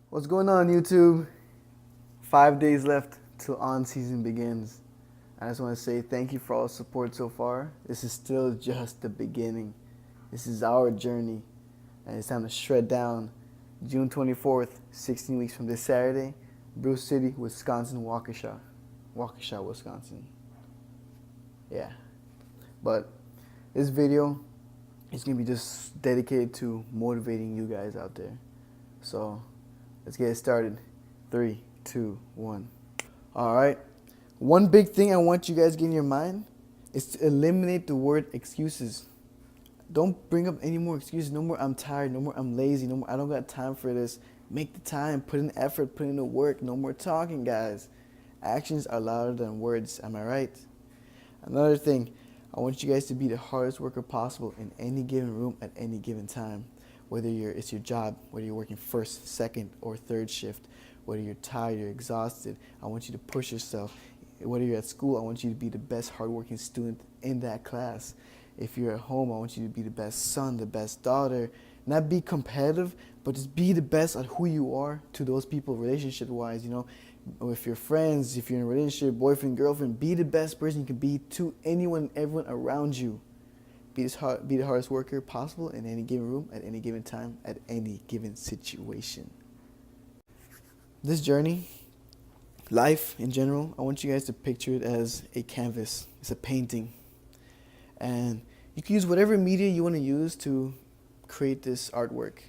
What's going on, YouTube? 5 days left till on season begins. I just want to say thank you for all the support so far. This is still just the beginning. This is our journey, and it's time to shred down. June 24th, 16 weeks from this Saturday, Bruce City, Wisconsin, Waukesha, Wisconsin. Yeah, but this video is gonna be just dedicated to motivating you guys out there. So let's get it started. 3, 2, 1. All right. One big thing I want you guys to get in your mind is to eliminate the word excuses. Don't bring up any more excuses. No more I'm tired. No more I'm lazy. No more I don't got time for this. Make the time. Put in effort. Put in the work. No more talking, guys. Actions are louder than words. Am I right? Another thing, I want you guys to be the hardest worker possible in any given room at any given time. Whether it's your job, whether you're working first, second, or third shift, whether you're tired, you're exhausted, I want you to push yourself. Whether you're at school, I want you to be the best hardworking student in that class. If you're at home, I want you to be the best son, the best daughter. Not be competitive, but just be the best at who you are to those people relationship-wise, you know. If you're friends, if you're in a relationship, boyfriend, girlfriend, be the best person you can be to anyone and everyone around you. Be the hardest worker possible in any given room, at any given time, at any given situation. This journey, life in general, I want you guys to picture it as a canvas. It's a painting. And you can use whatever media you want to use to create this artwork.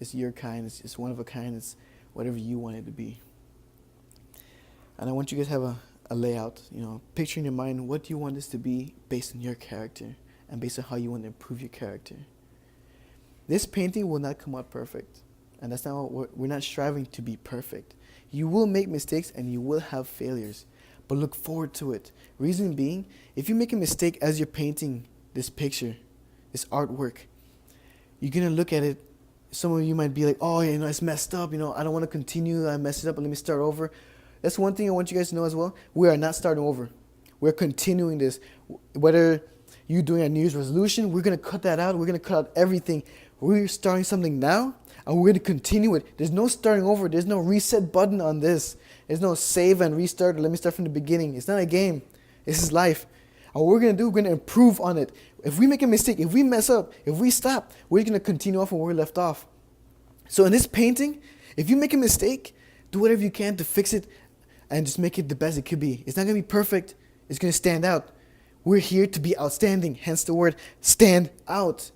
It's your kind, it's one of a kind, it's whatever you want it to be. And I want you guys to have a layout, picture in your mind what you want this to be based on your character and based on how you want to improve your character. This painting will not come out perfect. And that's not what we're not striving to be perfect. You will make mistakes and you will have failures, but look forward to it. Reason being, if you make a mistake as you're painting this picture, this artwork, you're going to look at it. Some of you might be like, oh, it's messed up. I don't want to continue. I messed it up, but let me start over. That's one thing I want you guys to know as well. We are not starting over. We're continuing this. Whether you're doing a New Year's resolution, we're going to cut that out. We're going to cut out everything. We're starting something now, and we're going to continue it. There's no starting over. There's no reset button on this. There's no save and restart. Or let me start from the beginning. It's not a game. This is life. And what we're going to do, we're going to improve on it. If we make a mistake, if we mess up, if we stop, we're going to continue off from where we left off. So in this painting, if you make a mistake, do whatever you can to fix it and just make it the best it could be. It's not going to be perfect. It's going to stand out. We're here to be outstanding, hence the word stand out.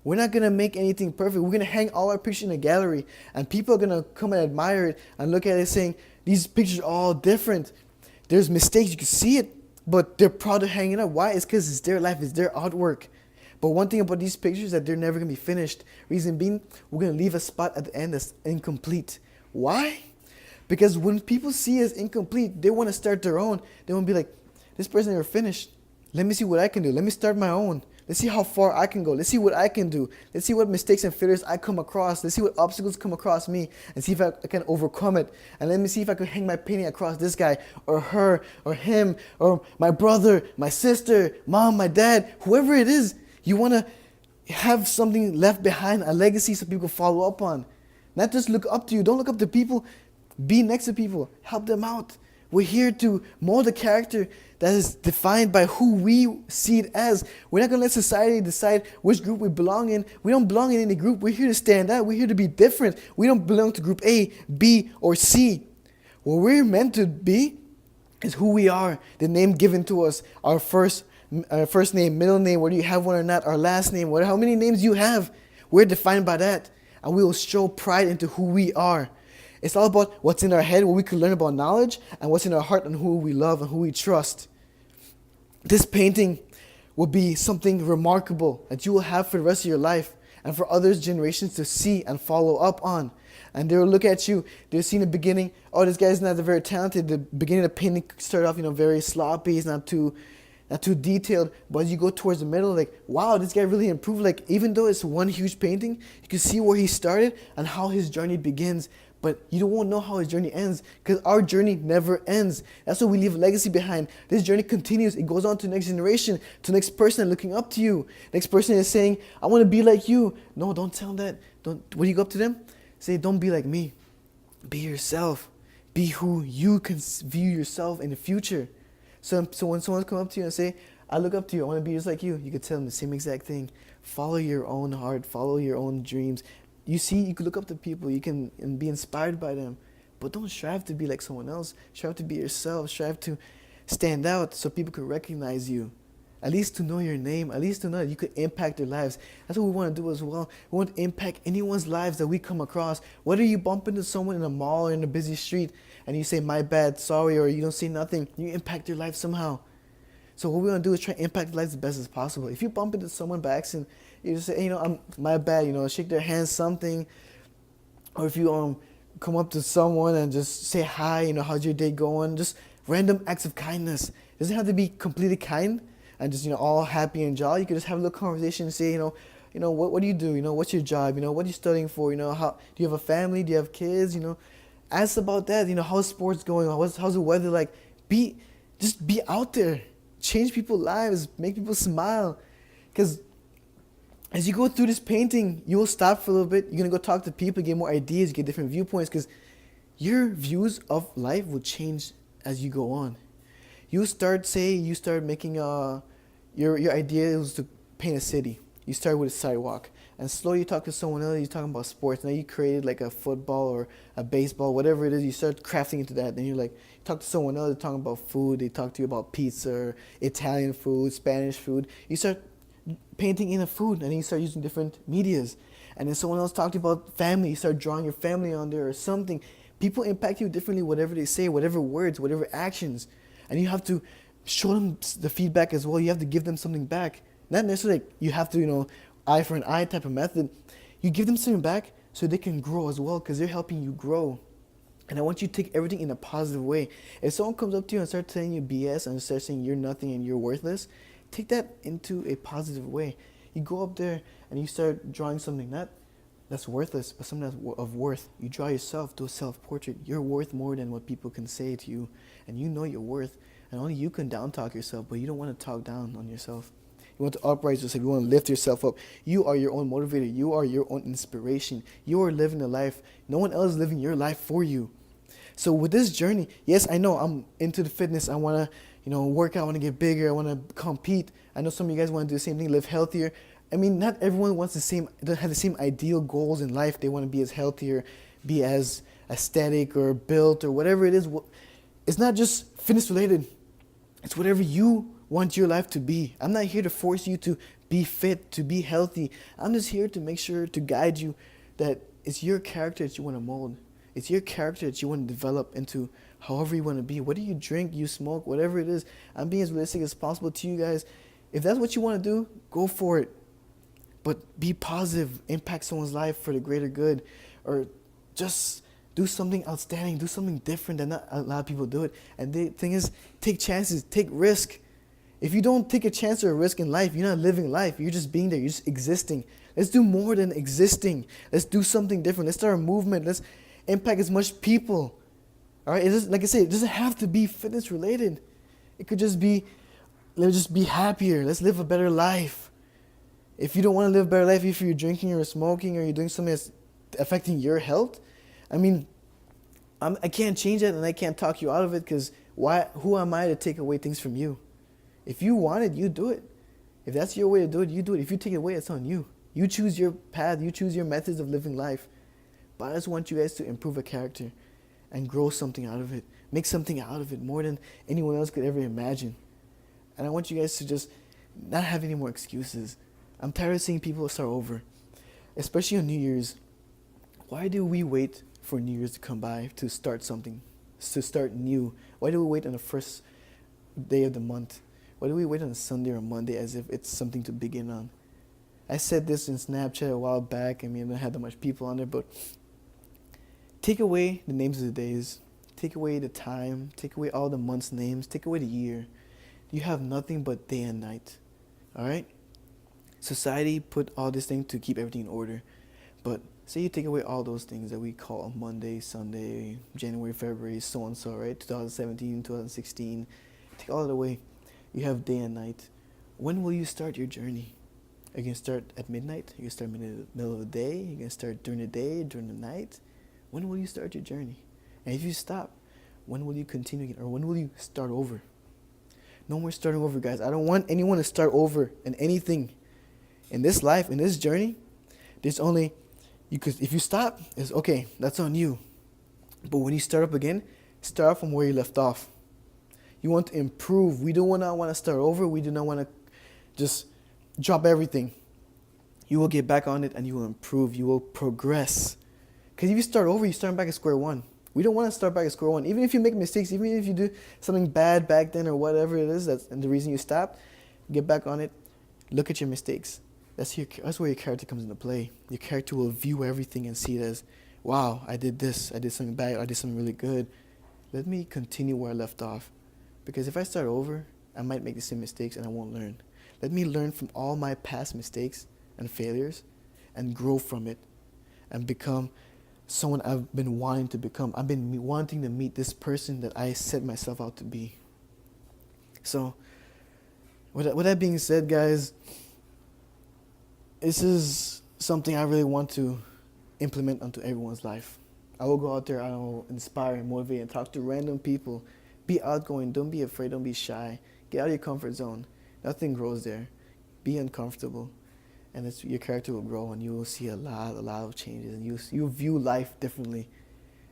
We're not going to make anything perfect. We're going to hang all our pictures in a gallery, and people are going to come and admire it and look at it saying, these pictures are all different. There's mistakes, you can see it, but they're proud to hang it up. Why? It's because it's their life, it's their artwork. But one thing about these pictures is that they're never going to be finished. Reason being, we're going to leave a spot at the end that's incomplete. Why? Because when people see us incomplete, they want to start their own. They want to be like, this person never finished. Let me see what I can do. Let me start my own. Let's see how far I can go. Let's see what I can do. Let's see what mistakes and failures I come across. Let's see what obstacles come across me and see if I can overcome it. And let me see if I can hang my painting across this guy or her or him or my brother, my sister, mom, my dad, whoever it is. You want to have something left behind, a legacy so people follow up on. Not just look up to you. Don't look up to people. Be next to people. Help them out. We're here to mold a character that is defined by who we see it as. We're not going to let society decide which group we belong in. We don't belong in any group. We're here to stand out. We're here to be different. We don't belong to group A, B, or C. What we're meant to be is who we are, the name given to us, our first name, middle name, whether you have one or not, our last name, how many names you have. We're defined by that. And we will show pride into who we are. It's all about what's in our head, what we can learn about knowledge, and what's in our heart and who we love and who we trust. This painting will be something remarkable that you will have for the rest of your life and for others' generations to see and follow up on. And they will look at you, they'll see in the beginning, oh, this guy's not very talented. The beginning of the painting started off, very sloppy. It's not too detailed. But as you go towards the middle, like, wow, this guy really improved. Like, even though it's one huge painting, you can see where he started and how his journey begins. But you won't know how his journey ends because our journey never ends. That's why we leave a legacy behind. This journey continues. It goes on to the next generation, to the next person looking up to you. Next person is saying, I want to be like you. No, don't tell them that. When you go up to them, say, don't be like me. Be yourself. Be who you can view yourself in the future. So when someone come up to you and say, I look up to you, I want to be just like you could tell them the same exact thing. Follow your own heart, follow your own dreams. You see, you can look up to people, you can and be inspired by them. But don't strive to be like someone else. Strive to be yourself. Strive to stand out so people can recognize you. At least to know your name, at least to know that you could impact their lives. That's what we want to do as well. We want to impact anyone's lives that we come across. Whether you bump into someone in a mall or in a busy street and you say, my bad, sorry, or you don't say nothing, you impact their life somehow. So what we want to do is try to impact their lives as best as possible. If you bump into someone by accident, you just say, hey, I'm my bad, shake their hand, something. Or if you come up to someone and just say hi, how's your day going? Just random acts of kindness. It doesn't have to be completely kind and just all happy and jolly. You could just have a little conversation and say, what do you do? What's your job? What are you studying for? How do you have a family? Do you have kids? Ask about that. How's sports going? How's the weather like? Just be out there. Change people's lives. Make people smile. Because as you go through this painting, you will stop for a little bit. You're going to go talk to people, get more ideas, get different viewpoints. Because your views of life will change as you go on. You start making your idea was to paint a city. You start with a sidewalk. And slowly you talk to someone else, you're talking about sports. Now you created like a football or a baseball, whatever it is, you start crafting into that. Then you talk to someone else, they're talking about food, they talk to you about pizza, or Italian food, Spanish food. You start painting in a food, and then you start using different medias. And then someone else talked about family, you start drawing your family on there or something. People impact you differently, whatever they say, whatever words, whatever actions. And you have to show them the feedback as well. You have to give them something back. Not necessarily like you have to, eye for an eye type of method. You give them something back so they can grow as well, because they're helping you grow. And I want you to take everything in a positive way. If someone comes up to you and starts telling you BS and starts saying you're nothing and you're worthless, take that into a positive way. You go up there and you start drawing something that's worthless, but something that's of worth. You draw yourself, do a self-portrait. You're worth more than what people can say to you, and you know your worth. And only you can down-talk yourself, but you don't want to talk down on yourself. You want to upright yourself. You want to lift yourself up. You are your own motivator. You are your own inspiration. You are living a life. No one else is living your life for you. So with this journey, yes, I know I'm into the fitness. I want to, work out. I want to get bigger. I want to compete. I know some of you guys want to do the same thing, live healthier. I mean, not everyone wants don't have the same ideal goals in life. They want to be as healthier, be as aesthetic or built or whatever it is. It's not just fitness related. It's whatever you want your life to be. I'm not here to force you to be fit, to be healthy. I'm just here to make sure to guide you that it's your character that you want to mold. It's your character that you want to develop into however you want to be. Whether you drink, you smoke, whatever it is, I'm being as realistic as possible to you guys. If that's what you want to do, go for it. But be positive, impact someone's life for the greater good, or just do something outstanding, do something different that not a lot of people do it. And the thing is, take chances, take risk. If you don't take a chance or a risk in life, you're not living life. You're just being there. You're just existing. Let's do more than existing. Let's do something different. Let's start a movement. Let's impact as much people. All right? Like I said, it doesn't have to be fitness related. It could just be, let's just be happier. Let's live a better life. If you don't want to live a better life, if you're drinking or smoking or you're doing something that's affecting your health, I mean, I can't change that and I can't talk you out of it, because who am I to take away things from you? If you want it, you do it. If that's your way to do it, you do it. If you take it away, it's on you. You choose your path. You choose your methods of living life. But I just want you guys to improve a character and grow something out of it. Make something out of it more than anyone else could ever imagine. And I want you guys to just not have any more excuses. I'm tired of seeing people start over, especially on New Year's. Why do we wait for New Year's to come by to start something, to start new? Why do we wait on the first day of the month? Why do we wait on a Sunday or Monday as if it's something to begin on? I said this in Snapchat a while back. I mean, I don't have that much people on there, but take away the names of the days. Take away the time. Take away all the months' names. Take away the year. You have nothing but day and night. All right? Society put all this thing to keep everything in order. But say you take away all those things that we call Monday, Sunday, January, February, so-and-so, right? 2017, 2016. Take all of it away. You have day and night. When will you start your journey? Are you going to start at midnight? Are you going to start in the middle of the day? Are you going to start during the day, during the night? when will you start your journey? And if you stop, when will you continue again? Or when will you start over? No more starting over, guys. I don't want anyone to start over in anything. In this life, in this journey, there's only, if you stop, it's okay, that's on you. But when you start up again, start from where you left off. You want to improve. We do not want to start over. We do not want to just drop everything. You will get back on it and you will improve. You will progress. Because if you start over, you start back at square one. We don't want to start back at square one. Even if you make mistakes, even if you do something bad back then or whatever it is, that's and the reason you stopped, get back on it. Look at your mistakes. That's where your character comes into play. Your character will view everything and see it as, wow, I did this. I did something bad. I did something really good. Let me continue where I left off. Because if I start over, I might make the same mistakes and I won't learn. Let me learn from all my past mistakes and failures and grow from it and become someone I've been wanting to become. I've been wanting to meet this person that I set myself out to be. So, with that being said, guys, this is something I really want to implement onto everyone's life. I will go out there, I will inspire and motivate and talk to random people. Be outgoing, don't be afraid, don't be shy. Get out of your comfort zone. Nothing grows there. Be uncomfortable. And your character will grow and you will see a lot of changes. And you'll view life differently.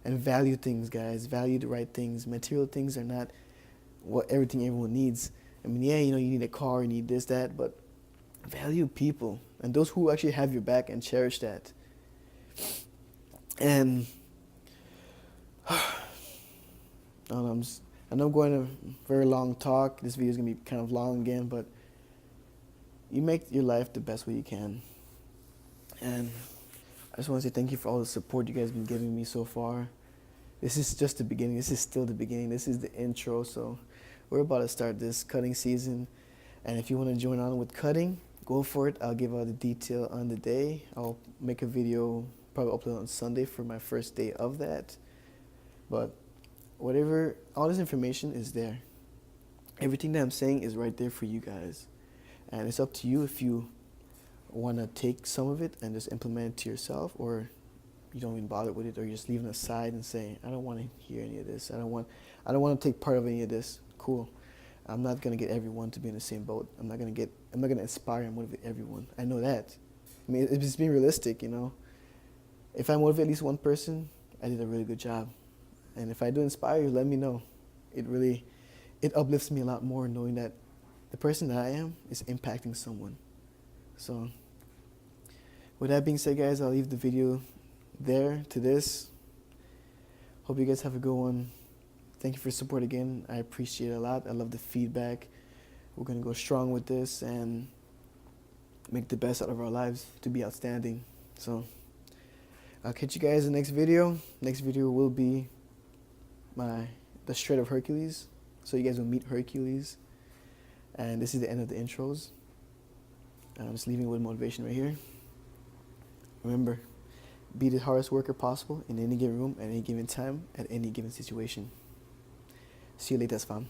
And value things, guys. Value the right things. Material things are not everything everyone needs. I mean, yeah, you need a car, you need this, that, but value people. And those who actually have your back and cherish that. And I know I'm going a very long talk. This video is going to be kind of long again, but you make your life the best way you can. And I just want to say thank you for all the support you guys have been giving me so far. This is just the beginning. This is still the beginning. This is the intro. So we're about to start this cutting season. And if you want to join on with cutting, go for it. I'll give out the detail on the day. I'll make a video, probably upload on Sunday for my first day of that. But whatever, all this information is there. Everything that I'm saying is right there for you guys. And it's up to you if you want to take some of it and just implement it to yourself, or you don't even bother with it, or you just leave it aside and say, I don't want to hear any of this. I don't want to take part of any of this. Cool. I'm not going to get everyone to be in the same boat. I'm not going to inspire and motivate everyone. I know that. I mean, it's just being realistic, If I motivate at least one person, I did a really good job. And if I do inspire you, let me know. It uplifts me a lot more knowing that the person that I am is impacting someone. So, with that being said, guys, I'll leave the video there to this. Hope you guys have a good one. Thank you for your support again. I appreciate it a lot. I love the feedback. We're going to go strong with this and make the best out of our lives to be outstanding. So, I'll catch you guys in the next video. Next video will be the Shred of Hercules. So you guys will meet Hercules. And this is the end of the intros. And I'm just leaving with motivation right here. Remember, be the hardest worker possible in any given room, at any given time, at any given situation. See you later, fam.